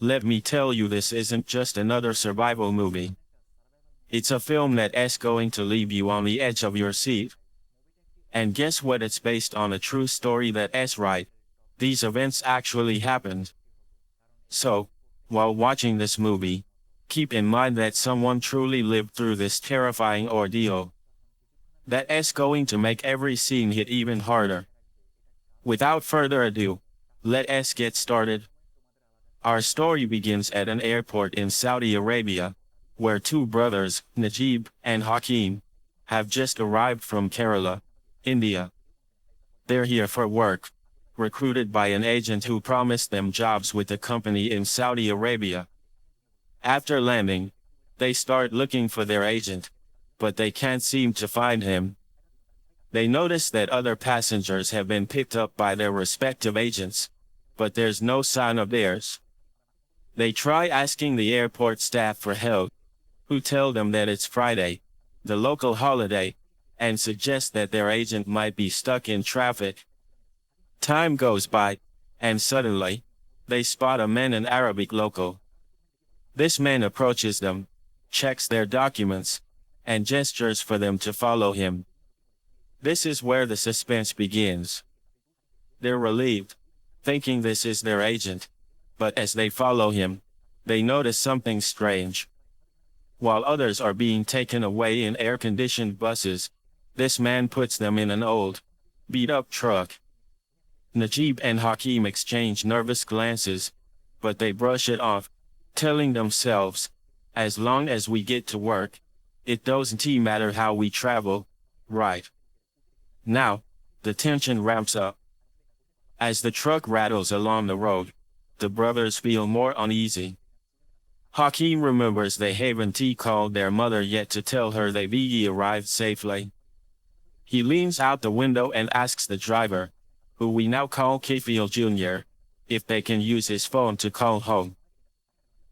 let me tell you, this isn't just another survival movie. It's a film that's going to leave you on the edge of your seat. And guess what? It's based on a true story that's right. These events actually happened. So, while watching this movie, keep in mind that someone truly lived through this terrifying ordeal. That's going to make every scene hit even harder. Without further ado, let us get started. Our story begins at an airport in Saudi Arabia, where two brothers, Najib and Hakim, have just arrived from Kerala, India. They're here for work, recruited by an agent who promised them jobs with a company in Saudi Arabia. After landing, they start looking for their agent, but they can't seem to find him. They notice that other passengers have been picked up by their respective agents, but there's no sign of theirs. They try asking the airport staff for help, who tell them that it's Friday, the local holiday, and suggest that their agent might be stuck in traffic. Time goes by, and suddenly, they spot a man, an Arabic local. This man approaches them, checks their documents, and gestures for them to follow him. This is where the suspense begins. They're relieved, thinking this is their agent, but as they follow him, they notice something strange. While others are being taken away in air-conditioned buses, this man puts them in an old, beat-up truck. Najib and Hakim exchange nervous glances, but they brush it off, telling themselves, as long as we get to work, it doesn't matter how we travel, right? Now, the tension ramps up. As the truck rattles along the road, the brothers feel more uneasy. Hakim remembers they haven't called their mother yet to tell her they've arrived safely. He leans out the window and asks the driver, who we now call Kafil Jr., if they can use his phone to call home.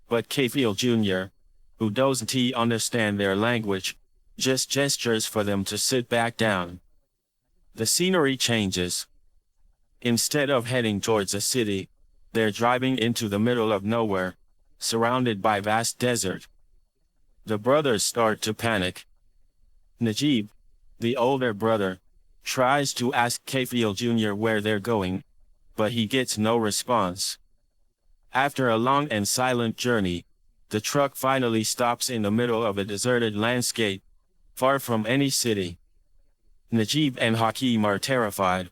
But Kafil Jr., who doesn't understand their language, just gestures for them to sit back down. The scenery changes. Instead of heading towards a city, they're driving into the middle of nowhere, surrounded by vast desert. The brothers start to panic. Najib, the older brother, tries to ask Kafil Jr. where they're going, but he gets no response. After a long and silent journey, the truck finally stops in the middle of a deserted landscape, far from any city. Najib and Hakim are terrified.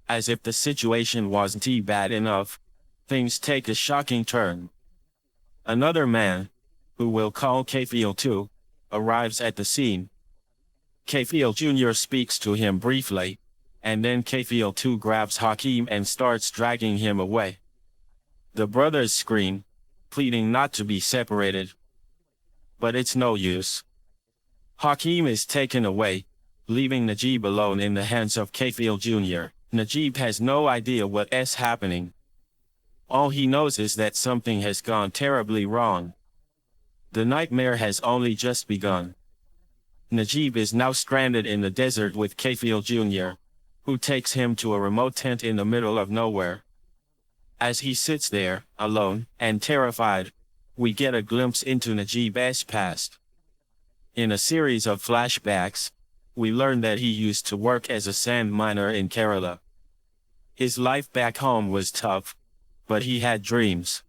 As if the situation wasn't bad enough, things take a shocking turn. Another man, who we'll call Kafil too, arrives at the scene. Kafil Jr. speaks to him briefly, and then Kafil too grabs Hakim and starts dragging him away. The brothers scream, pleading not to be separated. But it's no use. Hakim is taken away, leaving Najib alone in the hands of Kafil Jr. Najib has no idea what's happening. All he knows is that something has gone terribly wrong. The nightmare has only just begun. Najib is now stranded in the desert with Kafil Jr., who takes him to a remote tent in the middle of nowhere. As he sits there, alone and terrified, we get a glimpse into Najib's past. In a series of flashbacks, we learn that he used to work as a sand miner in Kerala. His life back home was tough, but he had dreams.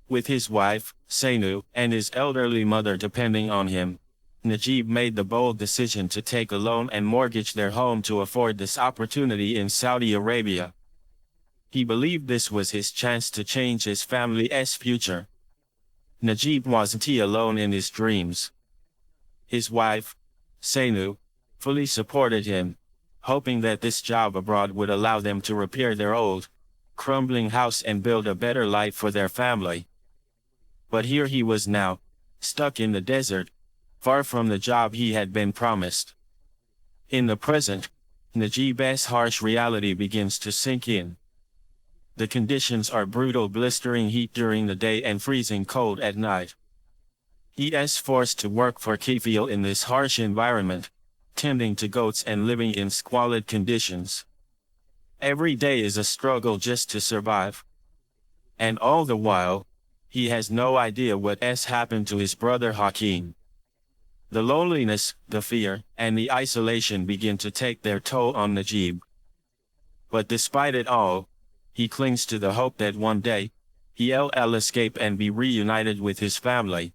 With his wife, Sainu, and his elderly mother depending on him, Najib made the bold decision to take a loan and mortgage their home to afford this opportunity in Saudi Arabia. He believed this was his chance to change his family's future. Najib wasn't alone in his dreams. His wife, Sainu, fully supported him, hoping that this job abroad would allow them to repair their old, crumbling house and build a better life for their family. But here he was now, stuck in the desert, far from the job he had been promised. In the present, Najib's harsh reality begins to sink in. The conditions are brutal, blistering heat during the day and freezing cold at night. He is forced to work for Kafil in this harsh environment, tending to goats and living in squalid conditions. Every day is a struggle just to survive. And all the while, he has no idea what has happened to his brother Hakeem. The loneliness, the fear, and the isolation begin to take their toll on Najib. But despite it all, he clings to the hope that one day, he'll escape and be reunited with his family.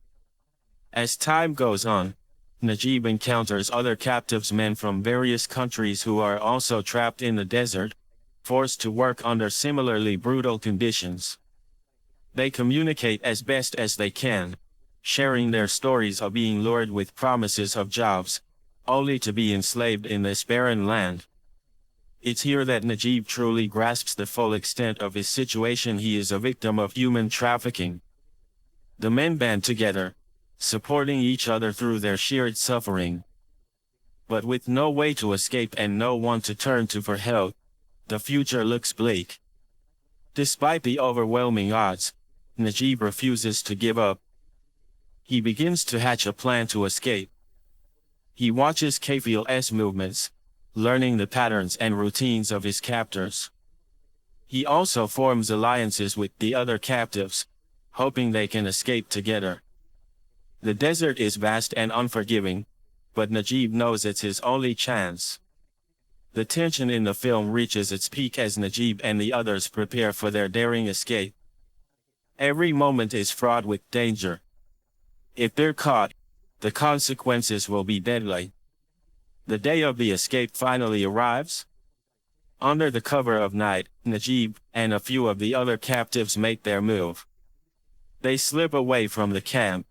As time goes on, Najib encounters other captives, men from various countries who are also trapped in the desert, forced to work under similarly brutal conditions. They communicate as best as they can, sharing their stories of being lured with promises of jobs, only to be enslaved in this barren land. It's here that Najib truly grasps the full extent of his situation. He is a victim of human trafficking. The men band together, supporting each other through their shared suffering. But with no way to escape and no one to turn to for help, the future looks bleak. Despite the overwhelming odds, Najib refuses to give up. He begins to hatch a plan to escape. He watches Kafil's movements, learning the patterns and routines of his captors. He also forms alliances with the other captives, hoping they can escape together. The desert is vast and unforgiving, but Najib knows it's his only chance. The tension in the film reaches its peak as Najib and the others prepare for their daring escape. Every moment is fraught with danger. If they're caught, the consequences will be deadly. The day of the escape finally arrives. Under the cover of night, Najib and a few of the other captives make their move. They slip away from the camp,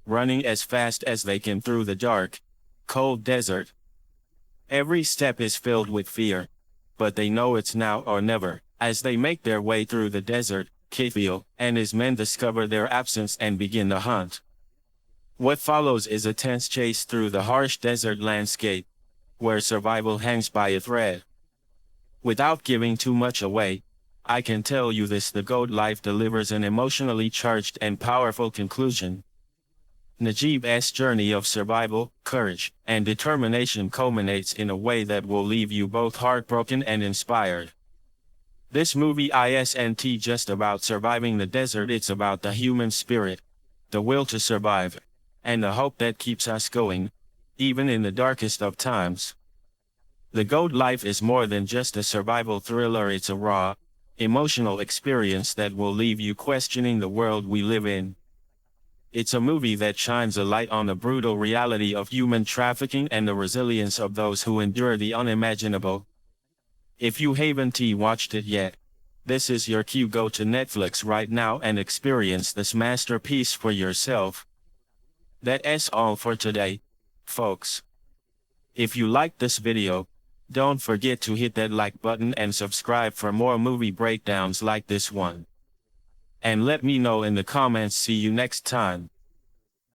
running as fast as they can through the dark, cold desert. Every step is filled with fear, but they know it's now or never. As they make their way through the desert, Kafil and his men discover their absence and begin the hunt. What follows is a tense chase through the harsh desert landscape, where survival hangs by a thread. Without giving too much away, I can tell you this: the goat life delivers an emotionally charged and powerful conclusion. Najib's journey of survival, courage, and determination culminates in a way that will leave you both heartbroken and inspired. This movie isn't just about surviving the desert, it's about the human spirit, the will to survive, and the hope that keeps us going, even in the darkest of times. The Goat Life is more than just a survival thriller, it's a raw, emotional experience that will leave you questioning the world we live in. It's a movie that shines a light on the brutal reality of human trafficking and the resilience of those who endure the unimaginable. If you haven't watched it yet, this is your cue. Go to Netflix right now and experience this masterpiece for yourself. That's all for today, folks. If you liked this video, don't forget to hit that like button and subscribe for more movie breakdowns like this one. And let me know in the comments. See you next time.